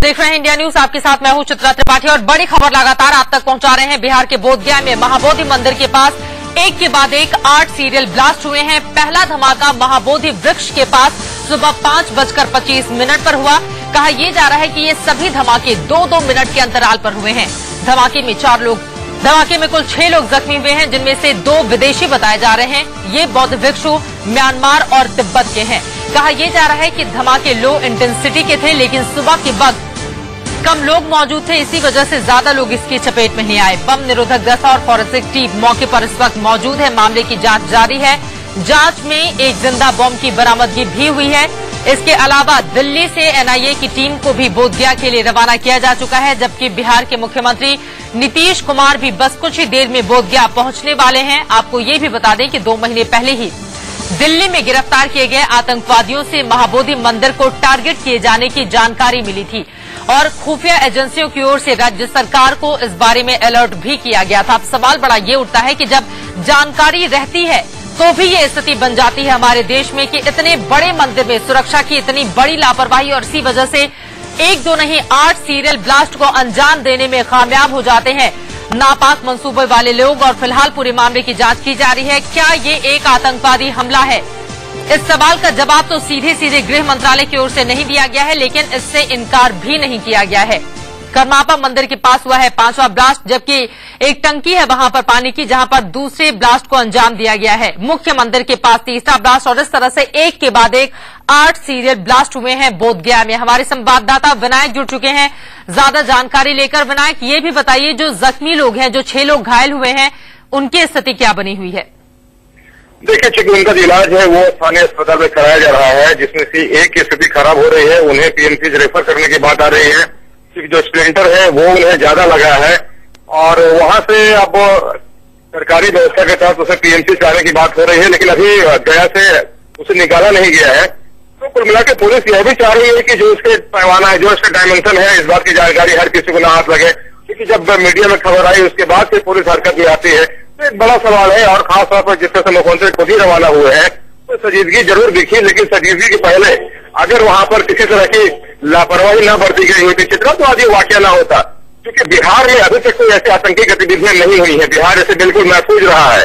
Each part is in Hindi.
देख रहे हैं इंडिया न्यूज, आपके साथ मैं हूं चित्रा त्रिपाठी और बड़ी खबर लगातार आप तक पहुंचा रहे हैं। बिहार के बोधगया में महाबोधि मंदिर के पास एक के बाद एक 8 सीरियल ब्लास्ट हुए हैं। पहला धमाका महाबोधि वृक्ष के पास सुबह 5:25 पर हुआ। कहा यह जा रहा है कि ये सभी धमाके 2-2 मिनट के अंतराल पर हुए हैं। धमाके में कुल 6 लोग जख्मी हुए हैं, जिनमें से 2 विदेशी बताए जा रहे हैं। ये बौद्ध भिक्षु म्यांमार और तिब्बत के हैं। कहा यह जा रहा है कि धमाके लो इंटेंसिटी के थे, लेकिन सुबह के वक्त कम लोग मौजूद थे, इसी वजह से ज्यादा लोग इसकी चपेट में नहीं आए। बम निरोधक दस्ता और फॉरेंसिक टीम मौके पर इस वक्त मौजूद है। मामले की जांच जारी है। जांच में एक जिंदा बम की बरामदगी भी हुई है। इसके अलावा दिल्ली से एनआईए की टीम को भी बोधगया के लिए रवाना किया जा चुका है, जबकि बिहार के मुख्यमंत्री नीतीश कुमार भी बस कुछ ही देर में बोधगया पहुंचने वाले हैं। आपको ये भी बता दें कि 2 महीने पहले ही दिल्ली में गिरफ्तार किए गए आतंकवादियों से महाबोधि मंदिर को टारगेट किए जाने की जानकारी मिली थी और खुफिया एजेंसियों की ओर से राज्य सरकार को इस बारे में अलर्ट भी किया गया था। अब सवाल बड़ा ये उठता है कि जब जानकारी रहती है तो भी ये स्थिति बन जाती है हमारे देश में कि इतने बड़े मंदिर में सुरक्षा की इतनी बड़ी लापरवाही और इसी वजह से 1-2 नहीं 8 सीरियल ब्लास्ट को अंजाम देने में कामयाब हो जाते हैं नापाक मंसूबे वाले लोग। और फिलहाल पूरे मामले की जांच की जा रही है। क्या ये एक आतंकवादी हमला है? इस सवाल का जवाब तो सीधे गृह मंत्रालय की ओर से नहीं दिया गया है, लेकिन इससे इनकार भी नहीं किया गया है। करमापा मंदिर के पास हुआ है 5वां ब्लास्ट, जबकि एक टंकी है वहां पर पानी की, जहां पर दूसरे ब्लास्ट को अंजाम दिया गया है। मुख्य मंदिर के पास 3रा ब्लास्ट और इस तरह से एक के बाद एक 8 सीरियल ब्लास्ट हुए हैं बोधगया में। हमारे संवाददाता विनायक जुड़ चुके हैं ज्यादा जानकारी लेकर। विनायक, ये भी बताइए, जो जख्मी लोग हैं, जो 6 लोग घायल हुए हैं, उनकी स्थिति क्या बनी हुई है? देखिए, चूंकि उनका जो इलाज है वो स्थानीय अस्पताल में कराया जा रहा है, जिसमें से एक की स्थिति खराब हो रही है। उन्हें पीएमसी रेफर करने की बात आ रही है। जो स्प्लिंटर है वो उन्हें ज्यादा लगा है और वहां से अब सरकारी व्यवस्था के तहत उसे पीएमसी लाने की बात हो रही है, लेकिन अभी गया से उसे निकाला नहीं गया है। तो कुल मिलाकर पुलिस यह भी चाह रही है कि जो इसके पैमाना है, जो इसका डायमेंशन है, इस बात की जानकारी हर किसी को न हाथ लगे, क्योंकि जब मीडिया में खबर आई उसके बाद से पुलिस हरकत में आती है तो एक बड़ा सवाल है। और खासतौर पर जिस तरह से मुख्यमंत्री खुद ही रवाना हुए हैं तो संजीदगी जरूर दिखी, लेकिन संजीदगी के पहले अगर वहां पर किसी तरह की लापरवाही न बरती गई हुई थी चित्रा, तो आज ये वाकया न होता। क्योंकि बिहार में अभी तक कोई ऐसी आतंकी गतिविधियां नहीं हुई है। बिहार ऐसे बिल्कुल महफूज रहा है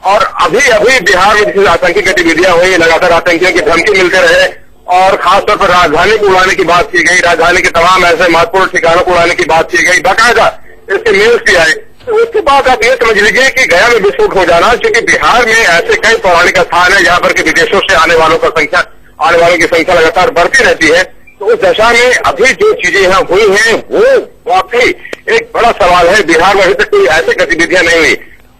और अभी बिहार में जिस आतंकी गतिविधियां हुई, लगातार आतंकियों की धमकी मिलते रहे और खासतौर पर राजधानी को उड़ाने की बात की गई, राजधानी के तमाम ऐसे महत्वपूर्ण ठिकानों को उड़ाने की बात की गई, बाकायदा इसके मेल्स भी आए। तो उसके बाद आप ये समझ लीजिए कि गया में विस्फोट हो जाना, क्योंकि बिहार में ऐसे कई पौराणिक स्थान है जहां पर कि विदेशों से आने वालों की संख्या लगातार बढ़ती रहती है। तो उस दशा में अभी जो चीजें यहाँ हुई हैं वो वाकई एक बड़ा सवाल है। बिहार में अभी तक कोई ऐसी गतिविधियां नहीं हुई।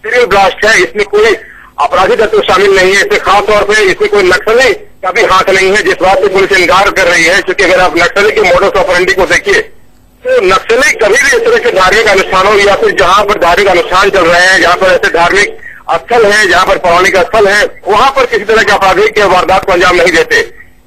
सीरियल ब्लास्ट है, इसमें कोई आपराधिक तत्व शामिल नहीं है। इसमें खासतौर पर इसमें कोई नक्सली का भी हाथ नहीं है, जिस बात से पुलिस इनकार कर रही है। क्योंकि अगर आप नक्सली के मोडस ऑपरेंडी को देखिए तो नक्सली कभी भी इस तरह के धार्मिक अनुष्ठानों या फिर जहां पर धार्मिक अनुष्ठान चल रहे हैं, जहां पर ऐसे धार्मिक स्थल है, जहां पर पौराणिक स्थल है, वहां पर किसी तरह के आपराधिक या वारदात को अंजाम नहीं देते।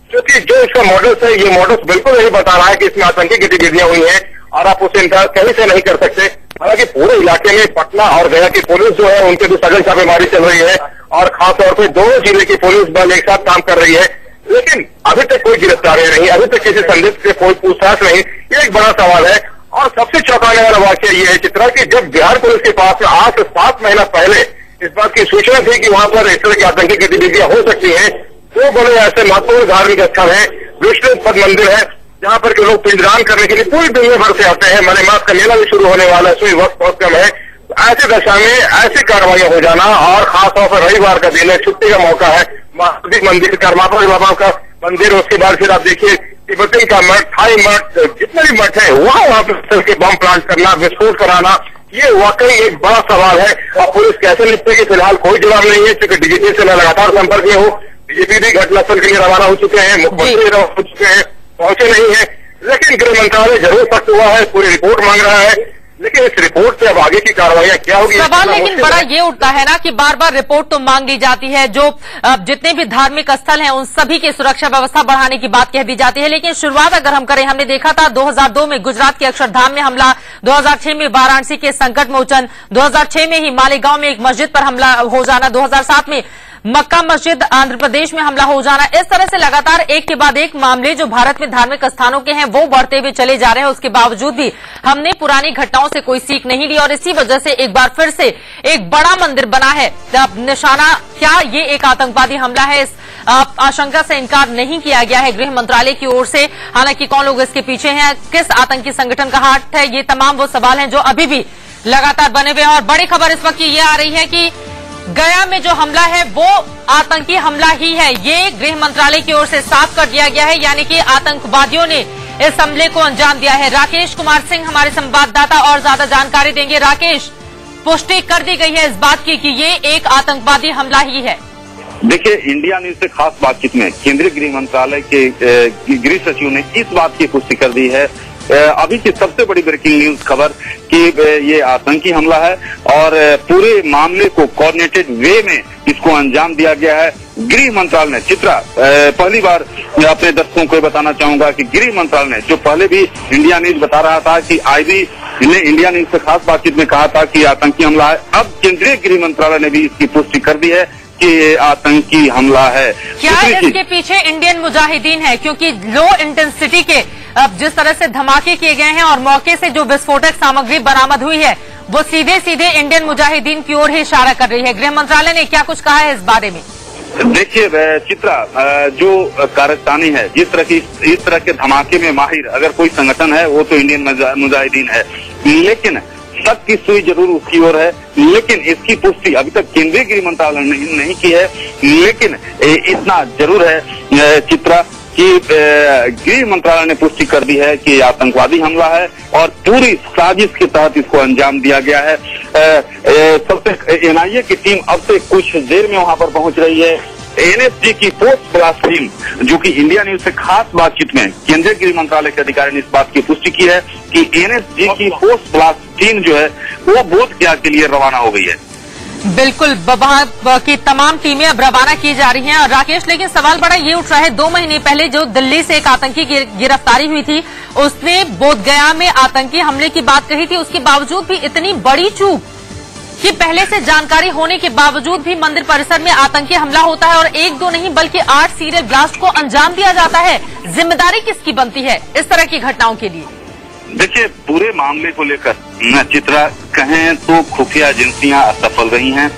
क्योंकि जो इसका मॉडल्स है, ये मॉडल्स बिल्कुल नहीं बता रहा है कि इसमें आतंकी गतिविधियां हुई हैं और आप उसे इनकार कहीं से नहीं कर सकते। हालांकि पूरे इलाके में पटना और गया की पुलिस जो है उनके भी सघन छापेमारी चल रही है और खासतौर पर दोनों जिले की पुलिस बल एक साथ काम कर रही है, लेकिन अभी तक कोई गिरफ्तारियां नहीं, अभी तक किसी संदिग्ध से कोई पूछताछ नहीं। ये एक बड़ा सवाल है। और सबसे चौंकाने वाला वाकया ये है चित्रा कि जब बिहार पुलिस के पास आज से 7 महीना पहले इस बात की सूचना थी कि वहां पर इस तरह की आतंकी गतिविधियां हो सकती हैं, तो बड़े ऐसे महत्वपूर्ण धार्मिक स्थल है, विष्णु पद मंदिर है, जहां पर के लोग पिंडदान करने के लिए पूरी दुनिया भर से आते हैं। मलेमास का मेला भी शुरू होने वाला है, इसमें वक्त बहुत कम है। ऐसी दशा में ऐसी कार्रवाइयां हो जाना और खासतौर पर रविवार का दिन है, छुट्टी का मौका है, महादेव मंदिर, करमापा बाबा का मंदिर, उसके बाद फिर आप देखिए तिब्बती का मठ, थाई मठ, जितने भी मठ है वहां पर के बम प्लांट करना, विस्फोट कराना, ये वाकई एक बड़ा सवाल है। और पुलिस कैसे निपटेगी, फिलहाल कोई जवाब नहीं है। क्योंकि डीजीपी से मैं लगातार संपर्क में हूँ, डीजीपी भी घटनास्थल के लिए रवाना हो चुके हैं, मुख्यमंत्री रवाना हो चुके हैं, पहुंचे नहीं है। लेकिन गृह मंत्रालय जरूर सख्त हुआ है, पूरी रिपोर्ट मांग रहा है, लेकिन इस रिपोर्ट से अब आगे की कार्रवाइयां क्या होगी? सवाल लेकिन बड़ा ये उठता है ना कि बार बार रिपोर्ट तो मांग ली जाती है, जो जितने भी धार्मिक स्थल हैं उन सभी की सुरक्षा व्यवस्था बढ़ाने की बात कह दी जाती है, लेकिन शुरुआत अगर हम करें, हमने देखा था 2002 में गुजरात के अक्षरधाम में हमला 2006 में वाराणसी के संकट मोचन, 2006 में ही मालेगांव में एक मस्जिद पर हमला हो जाना, 2007 में मक्का मस्जिद आंध्र प्रदेश में हमला हो जाना। इस तरह से लगातार एक के बाद एक मामले जो भारत में धार्मिक स्थानों के हैं वो बढ़ते हुए चले जा रहे हैं। उसके बावजूद भी हमने पुरानी घटनाओं से कोई सीख नहीं ली और इसी वजह से एक बार फिर से एक बड़ा मंदिर बना है। निशाना क्या ये एक आतंकवादी हमला है, इस आशंका से इनकार नहीं किया गया है गृह मंत्रालय की ओर से। हालांकि कौन लोग इसके पीछे हैं, किस आतंकी संगठन का हाथ है, ये तमाम वो सवाल हैं जो अभी भी लगातार बने हुए हैं। और बड़ी खबर इस वक्त ये आ रही है कि गया में जो हमला है वो आतंकी हमला ही है, ये गृह मंत्रालय की ओर से साफ कर दिया गया है, यानी कि आतंकवादियों ने इस हमले को अंजाम दिया है। राकेश कुमार सिंह हमारे संवाददाता और ज्यादा जानकारी देंगे। राकेश, पुष्टि कर दी गई है इस बात की कि ये एक आतंकवादी हमला ही है। देखिए, इंडिया न्यूज से खास बातचीत में केंद्रीय गृह मंत्रालय के गृह सचिव ने इस बात की पुष्टि कर दी है, अभी की सबसे बड़ी ब्रेकिंग न्यूज खबर कि ये आतंकी हमला है और पूरे मामले को कोऑर्डिनेटेड वे में इसको अंजाम दिया गया है। गृह मंत्रालय ने, चित्रा, पहली बार मैं अपने दर्शकों को बताना चाहूंगा कि गृह मंत्रालय ने, जो पहले भी इंडिया न्यूज बता रहा था कि आईबी ने इंडिया न्यूज से खास बातचीत में कहा था कि आतंकी हमला है, अब केंद्रीय गृह मंत्रालय ने भी इसकी पुष्टि कर दी है कि ये आतंकी हमला है। क्या इसके पीछे इंडियन मुजाहिदीन है? क्योंकि लो इंटेंसिटी के अब जिस तरह से धमाके किए गए हैं और मौके से जो विस्फोटक सामग्री बरामद हुई है वो सीधे सीधे इंडियन मुजाहिदीन की ओर ही इशारा कर रही है। गृह मंत्रालय ने क्या कुछ कहा है इस बारे में? देखिए चित्रा, जो कारस्तानी है, इस तरह के धमाके में माहिर अगर कोई संगठन है वो तो इंडियन मुजाहिदीन है, लेकिन शक की सुई जरूर उसकी ओर है। लेकिन इसकी पुष्टि अभी तक केंद्रीय गृह मंत्रालय ने नहीं की है। लेकिन इतना जरूर है चित्रा कि गृह मंत्रालय ने पुष्टि कर दी है कि आतंकवादी हमला है और पूरी साजिश के तहत इसको अंजाम दिया गया है। सबसे एनआईए की टीम अब से कुछ देर में वहां पर पहुंच रही है। एनएसजी की पोस्ट ब्लास्ट टीम, जो कि इंडिया न्यूज से खास बातचीत में केंद्रीय गृह मंत्रालय के अधिकारी ने इस बात की पुष्टि की है कि एनएसजी की पोस्ट ब्लास्ट टीम जो है वो बोधगया के लिए रवाना हो गई है। बिल्कुल, वहां की तमाम टीमें अब रवाना की जा रही हैं। और राकेश, लेकिन सवाल बड़ा ये उठ रहा है, 2 महीने पहले जो दिल्ली से एक आतंकी गिरफ्तारी हुई थी, उसने बोधगया में आतंकी हमले की बात कही थी, उसके बावजूद भी इतनी बड़ी चूक कि पहले से जानकारी होने के बावजूद भी मंदिर परिसर में आतंकी हमला होता है और 1-2 नहीं बल्कि 8 सीरियल ब्लास्ट को अंजाम दिया जाता है। जिम्मेदारी किसकी बनती है इस तरह की घटनाओं के लिए? देखिए, पूरे मामले को लेकर चित्रा कहें तो खुफिया एजेंसियां असफल रही हैं,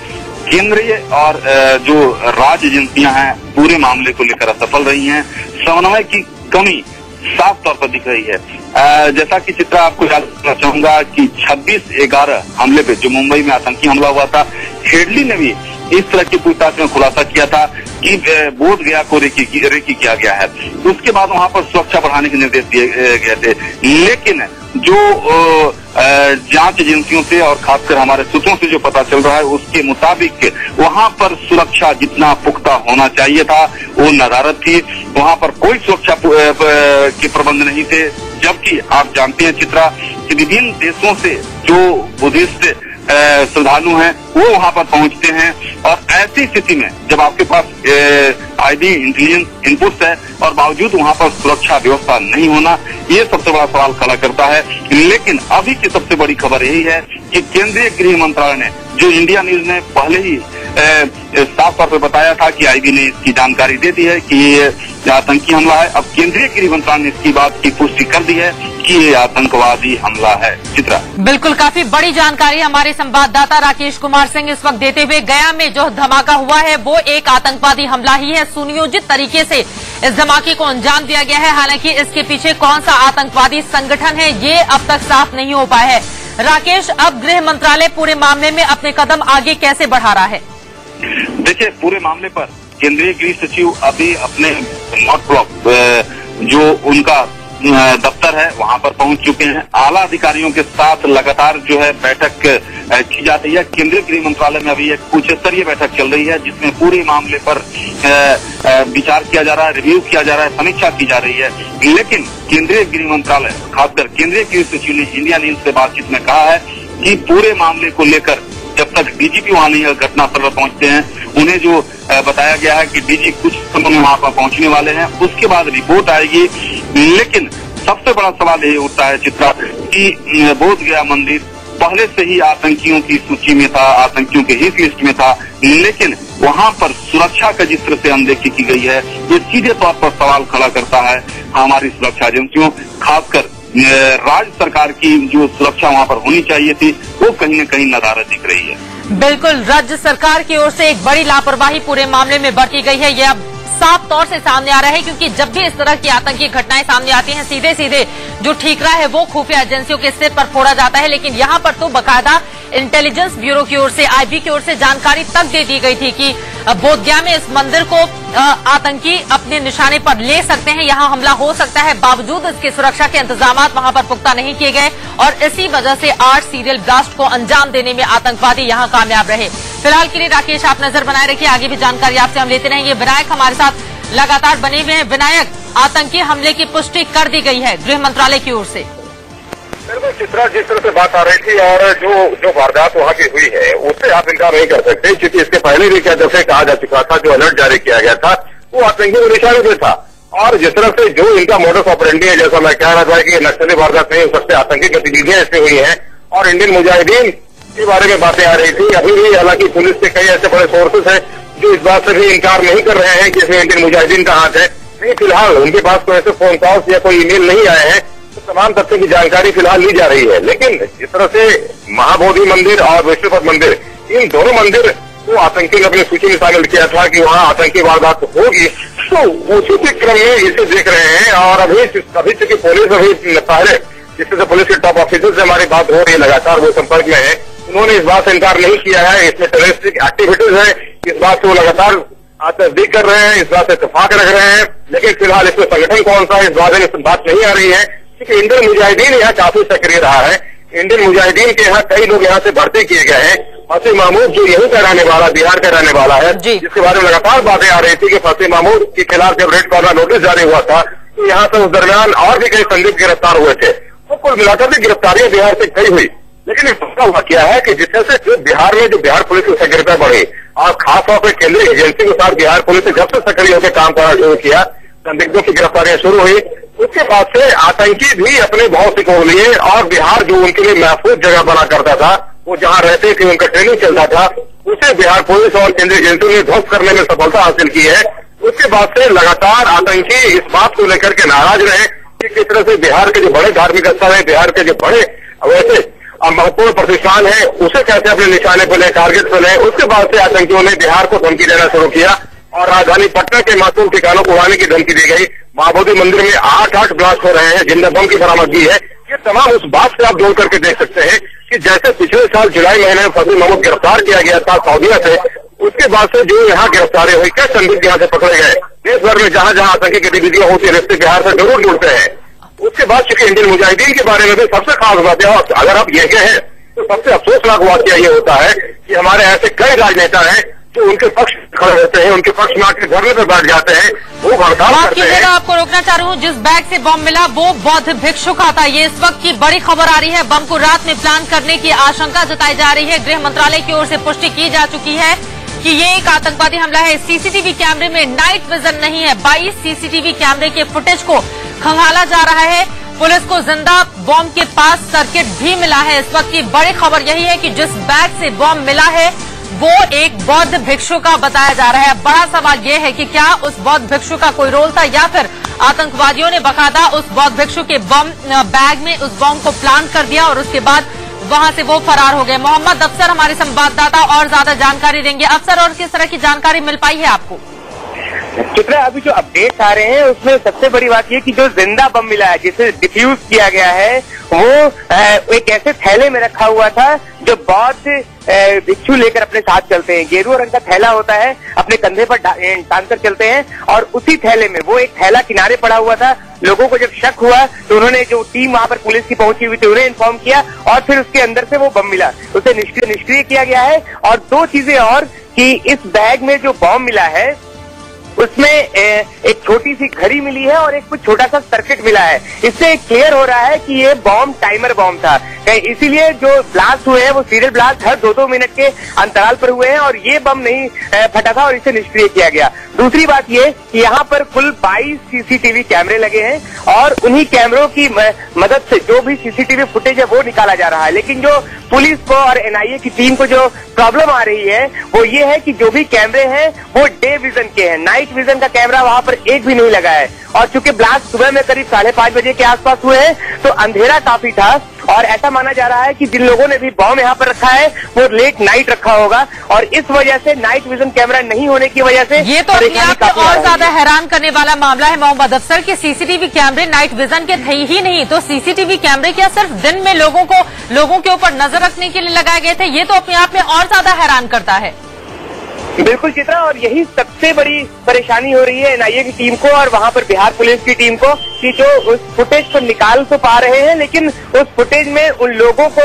केंद्रीय और जो राज्य एजेंसियां हैं पूरे मामले को लेकर असफल रही हैं। समन्वय की कमी साफ तौर पर दिख रही है। जैसा कि चित्रा आपको याद करना चाहूंगा कि 26/11 हमले पे, जो मुंबई में आतंकी हमला हुआ था, हेडली ने भी इस तरह की पूछताछ में खुलासा किया था कि बोधगया को रेकी किया गया है। उसके बाद वहां पर सुरक्षा बढ़ाने के निर्देश दिए गए थे, लेकिन जो जांच एजेंसियों से और खासकर हमारे सूत्रों से जो पता चल रहा है उसके मुताबिक वहां पर सुरक्षा जितना पुख्ता होना चाहिए था वो नदारद थी। वहां पर कोई सुरक्षा के प्रबंध नहीं थे, जबकि आप जानते हैं चित्रा कि विभिन्न देशों से जो बुद्धिस्ट श्रद्धालु हैं वो वहां पर पहुंचते हैं और ऐसी स्थिति में जब आपके पास आईबी इंटेलिजेंस इनपुट्स है और बावजूद वहां पर सुरक्षा व्यवस्था नहीं होना, ये सबसे बड़ा सवाल खड़ा करता है। लेकिन अभी की सबसे बड़ी खबर यही है कि केंद्रीय गृह मंत्रालय ने, जो इंडिया न्यूज ने पहले ही साफ तौर पर बताया था कि आईबी ने इसकी जानकारी दे दी है कि ये आतंकी हमला है, अब केंद्रीय गृह मंत्रालय ने इसकी बात की पुष्टि कर दी है कि ये आतंकवादी हमला है। चित्रा, बिल्कुल, काफी बड़ी जानकारी हमारे संवाददाता राकेश कुमार सिंह इस वक्त देते हुए। गया में जो धमाका हुआ है वो एक आतंकवादी हमला ही है, सुनियोजित तरीके से इस धमाके को अंजाम दिया गया है। हालांकि इसके पीछे कौन सा आतंकवादी संगठन है ये अब तक साफ नहीं हो पाया है। राकेश, अब गृह मंत्रालय पूरे मामले में अपने कदम आगे कैसे बढ़ा रहा है? देखिए, पूरे मामले पर केंद्रीय गृह सचिव अभी अपने नॉर्थ ब्लॉक जो उनका दफ्तर है वहां पर पहुंच चुके हैं। आला अधिकारियों के साथ लगातार जो है बैठक की जा रही है। केंद्रीय गृह मंत्रालय में अभी एक उच्च स्तरीय बैठक चल रही है जिसमें पूरे मामले पर विचार किया जा रहा है, रिव्यू किया जा रहा है, समीक्षा की जा रही है। लेकिन केंद्रीय गृह मंत्रालय, खासकर केंद्रीय गृह सचिव ने इंडिया न्यूज से बातचीत में कहा है कि पूरे मामले को लेकर जब तक डीजीपी वहां नहीं घटनास्थल पर पहुंचते हैं, उन्हें जो बताया गया है कि डीजी कुछ समय में वहां पर पहुंचने वाले हैं, उसके बाद रिपोर्ट आएगी। लेकिन सबसे बड़ा सवाल ये उठता है चित्रा कि बोधगया मंदिर पहले से ही आतंकियों की सूची में था, आतंकियों के हिट लिस्ट में था, लेकिन वहां पर सुरक्षा का जिस तरह से अनदेखी की गई है, ये सीधे तौर पर सवाल खड़ा करता है हमारी सुरक्षा एजेंसियों, खासकर राज्य सरकार की जो सुरक्षा वहां पर होनी चाहिए थी, वो कहीं न कहीं नदारद दिख रही है। बिल्कुल, राज्य सरकार की ओर से एक बड़ी लापरवाही पूरे मामले में बरती गई है, यह अब साफ तौर से सामने आ रहा है, क्योंकि जब भी इस तरह की आतंकी घटनाएं सामने आती हैं, सीधे सीधे जो ठीकरा है वो खुफिया एजेंसियों के सिर पर फोड़ा जाता है। लेकिन यहाँ पर तो बाकायदा इंटेलिजेंस ब्यूरो की ओर से, आईबी की ओर से जानकारी तक दे दी गई थी कि बोधगया में इस मंदिर को आतंकी अपने निशाने पर ले सकते हैं, यहाँ हमला हो सकता है। बावजूद इसके सुरक्षा के इंतजाम वहां पर पुख्ता नहीं किए गए और इसी वजह से 8 सीरियल ब्लास्ट को अंजाम देने में आतंकवादी यहाँ कामयाब रहे। फिलहाल के लिए राकेश, आप नजर बनाए रखिए, आगे भी जानकारी आपसे हम लेते रहेंगे। विनायक हमारे साथ लगातार बने हुए हैं। विनायक, आतंकी हमले की पुष्टि कर दी गई है गृह मंत्रालय की ओर से। बिल्कुल चित्रा, जिस तरह से बात आ रही थी और जो वारदात वहाँ की हुई है उससे आप इनकार नहीं कर सकते, क्योंकि इसके पहले भी क्या जैसे कहा जा चुका था, जो अलर्ट जारी किया गया था वो आतंकी के निशाने पे था। और जिस तरह से जो इनका मोडस ऑपरेंडी है, जैसा मैं कह रहा था कि नक्सली वारदात नहीं हो सकते, आतंकी गतिविधियां इससे हुई हैं और इंडियन मुजाहिदीन के बारे में बातें आ रही थी। अभी भी हालांकि पुलिस के कई ऐसे बड़े सोर्सेस हैं जो इस बात से भी इनकार नहीं कर रहे हैं कि इसमें इंडियन मुजाहिदीन का हाथ है। नहीं, फिलहाल उनके पास कोई ऐसे फोन कॉल्स या कोई ईमेल नहीं आए हैं, तो तमाम तथ्यों की जानकारी फिलहाल ली जा रही है। लेकिन जिस तरह से महाबोधि मंदिर और विष्णुपद मंदिर, इन दोनों मंदिर को आतंकी ने अपनी सूची में शामिल किया था कि वहाँ आतंकी वारदात होगी, तो उसी के क्रम में इसे देख रहे हैं। और अभी चूंकि पुलिस अभी पहले जिस तरह से पुलिस के टॉप ऑफिसर से हमारी बात हो रही है, लगातार वो संपर्क में है, उन्होंने इस बात से इनकार नहीं किया है, इसमें टेररिस्टिक एक्टिविटीज है, इस बात से वो लगातार तस्दीक कर रहे हैं, इस बात से इत्तेफाक रख रहे हैं। लेकिन फिलहाल इसमें संगठन कौन सा है, इस बारे में बात नहीं आ रही है, क्योंकि इंडियन मुजाहिदीन यहाँ काफी सक्रिय रहा है। इंडियन मुजाहिदीन के यहाँ कई लोग यहाँ से भर्ती किए गए हैं। फसी महमूद जो यहीं का रहने वाला, बिहार का रहने वाला है, जिसके बारे में लगातार बातें आ रही थी कि फसी महमूद के खिलाफ जब रेड कॉर्नर नोटिस जारी हुआ था, तो यहाँ से उस दरमियान और भी कई संदिग्ध गिरफ्तार हुए थे। तो कुल मिलाकर भी गिरफ्तारियां बिहार से कई हुई। लेकिन इसका हुआ क्या है कि जिस तरह से बिहार में जो बिहार पुलिस की सक्रियता बढ़ी और खासतौर पर केंद्रीय एजेंसी के साथ बिहार पुलिस ने जब से सक्रिय होकर काम करना शुरू किया, संदिग्धों की गिरफ्तारियां शुरू हुई, उसके बाद से आतंकी भी अपने भाव सिकोड़ लिए और बिहार जो उनके लिए महफूज जगह बना करता था, वो जहां रहते थे, उनका ट्रेनिंग चलता था, उसे बिहार पुलिस और केंद्रीय एजेंसियों ने ध्वस्त करने में सफलता हासिल की है। उसके बाद से लगातार आतंकी इस बात को लेकर के नाराज रहे कि किस तरह से बिहार के जो बड़े धार्मिक स्थल है, बिहार के जो बड़े वैसे महत्वपूर्ण प्रतिष्ठान है, उसे कैसे अपने निशाने पर ले, टारगेट पर ले। उसके बाद से आतंकियों ने बिहार को धमकी देना शुरू किया और राजधानी पटना के मासूम ठिकानों को उड़ाने की धमकी दी गई। महाबोधि मंदिर में 8 ब्लास्ट हो रहे हैं, जिंदा बम की बरामदगी है। ये तमाम उस बात से आप जोड़ करके देख सकते हैं कि जैसे पिछले साल जुलाई महीने में फसी महमूद गिरफ्तार किया गया था सऊदीया से, उसके बाद से जो यहाँ गिरफ्तारी हुई, क्या संदिग्ध यहाँ से पकड़े गए, देश भर में जहां जहां आतंकी गतिविधियां होती है, रिश्ते बिहार से जरूर जुड़ते हैं। उसके बाद चूंकि इंडियन मुजाहिदीन के बारे में भी सबसे खास बात है, अगर आप ये कहें तो सबसे अफसोसनाक वाकया ये होता है कि हमारे ऐसे कई राजनेता हैं जो उनके पक्ष खड़े होते हैं, उनके पक्ष में आके धरने पर बैठ जाते हैं, वो हड़ताल करते हैं। आपको रोकना चाह रही हूँ, जिस बैग से बम मिला वो बौद्ध भिक्षु का था। ये इस वक्त की बड़ी खबर आ रही है। बम को रात में प्लान करने की आशंका जताई जा रही है। गृह मंत्रालय की ओर से पुष्टि की जा चुकी है कि ये एक आतंकवादी हमला है। सीसीटीवी कैमरे में नाइट विजन नहीं है, 22 सीसीटीवी कैमरे के फुटेज को खंगाला जा रहा है। पुलिस को जिंदा बम के पास सर्किट भी मिला है। इस वक्त की बड़ी खबर यही है कि जिस बैग से बम मिला है वो एक बौद्ध भिक्षु का बताया जा रहा है। बड़ा सवाल ये है कि क्या उस बौद्ध भिक्षु का कोई रोल था या फिर आतंकवादियों ने बकायदा उस बौद्ध भिक्षु के बम बैग में उस बम को प्लान कर दिया और उसके बाद वहां से वो फरार हो गए। मोहम्मद अफसर हमारे संवाददाता और ज्यादा जानकारी देंगे। अफसर, और किस तरह की जानकारी मिल पाई है आपको? चित्रा, अभी जो अपडेट्स आ रहे हैं उसमें सबसे बड़ी बात यह कि जो जिंदा बम मिला है, जिसे डिफ्यूज किया गया है, वो एक ऐसे थैले में रखा हुआ था जो बौद्ध भिक्षु लेकर अपने साथ चलते हैं। गेरुआ रंग का थैला होता है, अपने कंधे पर टांग कर चलते हैं और उसी थैले में वो एक थैला किनारे पड़ा हुआ था। लोगों को जब शक हुआ तो उन्होंने, जो टीम वहां पर पुलिस की पहुंची हुई थी, उन्हें इन्फॉर्म किया और फिर उसके अंदर से वो बम मिला, उसे निष्क्रिय किया गया है। और दो चीजें और कि इस बैग में जो बम मिला है उसमें एक छोटी सी घड़ी मिली है और एक कुछ छोटा सा सर्किट मिला है। इससे क्लियर हो रहा है कि ये बॉम्ब टाइमर बॉम्ब था, इसीलिए जो ब्लास्ट हुए हैं वो सीरियल ब्लास्ट हर 2-2 मिनट के अंतराल पर हुए हैं और ये बम नहीं फटा था और इसे निष्क्रिय किया गया। दूसरी बात ये कि यहाँ पर कुल 22 सीसीटीवी कैमरे लगे हैं और उन्हीं कैमरों की मदद से जो भी सीसीटीवी फुटेज है वो निकाला जा रहा है। लेकिन जो पुलिस को और एनआईए की टीम को जो प्रॉब्लम आ रही है वो ये है कि जो भी कैमरे हैं वो डे विजन के हैं, नाइट विजन का कैमरा वहां पर एक भी नहीं लगा है। और चूंकि ब्लास्ट सुबह में करीब 5:30 बजे के आसपास हुए हैं तो अंधेरा काफी था और ऐसा माना जा रहा है कि जिन लोगों ने भी बॉम्ब यहाँ पर रखा है वो लेट नाइट रखा होगा और इस वजह से नाइट विजन कैमरा नहीं होने की वजह से ये तो अपने आप में और ज्यादा हैरान करने वाला मामला है मोहम्मद अफसर कि सीसीटीवी कैमरे नाइट विजन के थे ही नहीं, तो सीसीटीवी कैमरे क्या सिर्फ दिन में लोगों के ऊपर नजर रखने के लिए लगाए गए थे? ये तो अपने आप में और ज्यादा हैरान करता है। बिल्कुल चित्रा, और यही सबसे बड़ी परेशानी हो रही है एनआईए की टीम को और वहां पर बिहार पुलिस की टीम को कि जो उस फुटेज को निकाल तो पा रहे हैं लेकिन उस फुटेज में उन लोगों को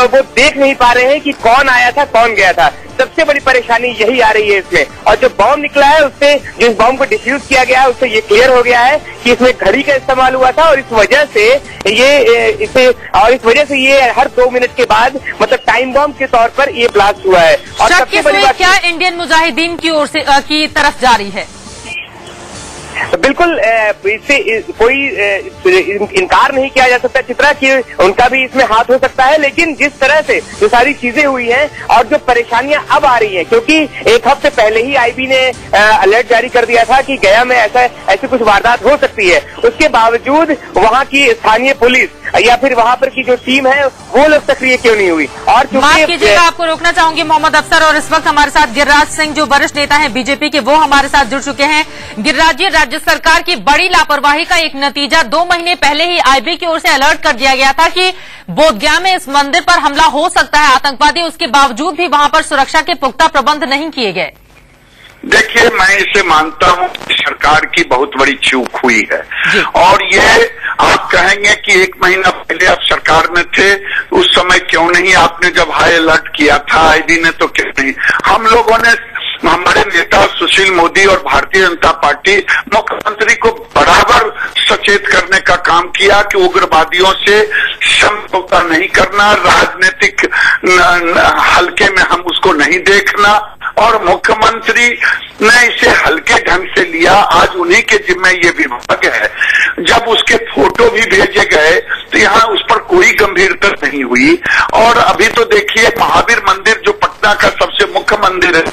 वो देख नहीं पा रहे हैं कि कौन आया था कौन गया था। सबसे बड़ी परेशानी यही आ रही है इसमें। और जो बॉम्ब निकला है उससे, जिस बॉम्ब को डिफ्यूज किया गया है उससे ये क्लियर हो गया है कि इसमें घड़ी का इस्तेमाल हुआ था और इस वजह से ये हर 2 मिनट के बाद मतलब टाइम बॉम्ब के तौर पर ये ब्लास्ट हुआ है। और सबसे बड़ी बात क्या इंडियन मुजाहिदीन की ओर से की तरफ जारी है? बिल्कुल, इससे कोई इनकार नहीं किया जा सकता चित्रा कि उनका भी इसमें हाथ हो सकता है। लेकिन जिस तरह से जो सारी चीजें हुई हैं और जो परेशानियां अब आ रही हैं, क्योंकि 1 हफ्ते पहले ही आईबी ने अलर्ट जारी कर दिया था कि गया में ऐसी कुछ वारदात हो सकती है, उसके बावजूद वहां की स्थानीय पुलिस या फिर वहां पर की जो टीम है वो लोग सक्रिय क्यों नहीं हुई? और माफ कीजिएगा, आपको रोकना चाहूंगी मोहम्मद अफसर। और इस वक्त हमारे साथ गिरिराज सिंह जो वरिष्ठ नेता हैं बीजेपी के, वो हमारे साथ जुड़ चुके हैं। गिरिराज जी, राज्य सरकार की बड़ी लापरवाही का एक नतीजा 2 महीने पहले ही आईबी की ओर से अलर्ट कर दिया गया था कि बोधगया में इस मंदिर पर हमला हो सकता है आतंकवादी, उसके बावजूद भी वहां पर सुरक्षा के पुख्ता प्रबंध नहीं किए गए। देखिए, मैं इसे मानता हूं कि सरकार की बहुत बड़ी चूक हुई है और ये आप कहेंगे कि 1 महीना पहले आप सरकार में थे, उस समय क्यों नहीं आपने जब हाई अलर्ट किया था आईबी ने, तो क्यों नहीं हम लोगों ने, हमारे नेता सुशील मोदी और भारतीय जनता पार्टी मुख्यमंत्री को बराबर सचेत करने का काम किया कि उग्रवादियों से समझौता नहीं करना, राजनीतिक हल्के में हम उसको नहीं देखना, और मुख्यमंत्री ने इसे हल्के ढंग से लिया। आज उन्हीं के जिम्मे ये विभाग है। जब उसके फोटो भी भेजे गए तो यहाँ उस पर कोई गंभीरता नहीं हुई। और अभी तो देखिए, महावीर मंदिर जो पटना का सबसे मुख्य मंदिर है,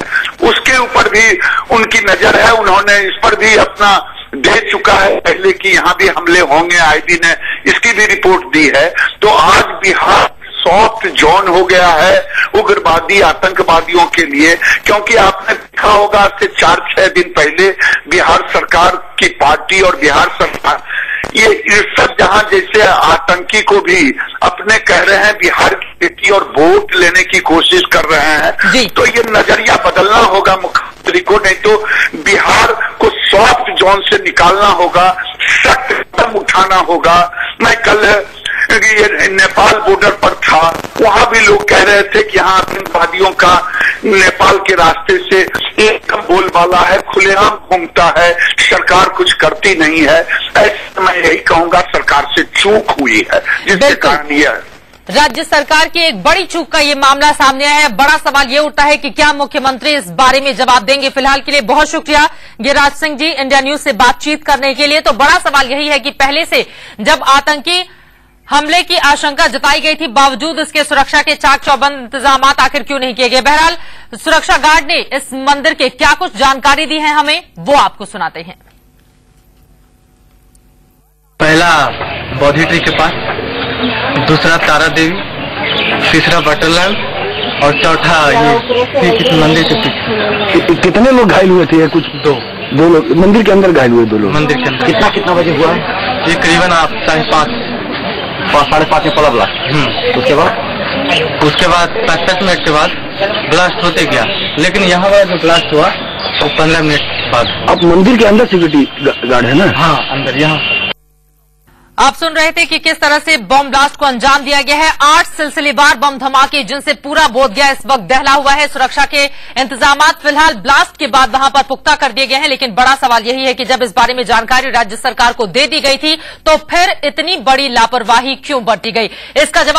उसके ऊपर भी उनकी नजर है, उन्होंने इस पर भी अपना दे चुका है पहले कि यहाँ भी हमले होंगे, आईबी ने इसकी भी रिपोर्ट दी है। तो आज बिहार सॉफ्ट जोन हो गया है उग्रवादी आतंकवादियों के लिए, क्योंकि आपने देखा होगा आज से 4-6 दिन पहले बिहार सरकार की पार्टी और बिहार सरकार ये इरशद जहां जैसे आतंकी को भी अपने कह रहे हैं बिहार की बेटी और वोट लेने की कोशिश कर रहे हैं। तो ये नजरिया बदलना होगा मुख्यमंत्री को, नहीं तो बिहार को सॉफ्ट जोन से निकालना होगा, सख्त कदम उठाना होगा। मैं कल ये नेपाल बॉर्डर पर था, वहां भी लोग कह रहे थे कि यहाँ आतंकवादियों का नेपाल के रास्ते से एकदम बोलबाला है, खुलेआम घूमता है, सरकार कुछ करती नहीं है। ऐसे मैं यही कहूंगा सरकार से चूक हुई है, जिसके कारण यह राज्य सरकार की एक बड़ी चूक का ये मामला सामने आया है। बड़ा सवाल ये उठता है कि क्या मुख्यमंत्री इस बारे में जवाब देंगे। फिलहाल के लिए बहुत शुक्रिया गिरिराज सिंह जी इंडिया न्यूज से बातचीत करने के लिए। तो बड़ा सवाल यही है कि पहले से जब आतंकी हमले की आशंका जताई गई थी, बावजूद इसके सुरक्षा के चाक चौबंद इंतजाम आखिर क्यों नहीं किए गए। बहरहाल सुरक्षा गार्ड ने इस मंदिर के क्या कुछ जानकारी दी है हमें, वो आपको सुनाते हैं। पहला बौद्धि ट्री के पास, दूसरा तारा देवी, तीसरा बटरलाल और चौथा ये किस मंदिर के पीछे। कितने लोग घायल हुए थे? कुछ दो लोग मंदिर के अंदर घायल हुए, 2 लोग मंदिर के अंदर। कितना बजे हुआ? ये करीबन आप 5:30 में पड़ा ब्लास्ट। उसके बाद 65 मिनट के बाद ब्लास्ट होते गया, लेकिन यहाँ पर जो ब्लास्ट हुआ वो 15 मिनट बाद। अब मंदिर के अंदर सिक्योरिटी गार्ड है ना? हाँ, अंदर यहाँ। आप सुन रहे थे कि किस तरह से बम ब्लास्ट को अंजाम दिया गया है। 8 सिलसिलेवार बम धमाके जिनसे पूरा बोधगया इस वक्त दहला हुआ है। सुरक्षा के इंतजामात फिलहाल ब्लास्ट के बाद वहां पर पुख्ता कर दिए गए हैं, लेकिन बड़ा सवाल यही है कि जब इस बारे में जानकारी राज्य सरकार को दे दी गई थी तो फिर इतनी बड़ी लापरवाही क्यों बरती गई। इसका जवाब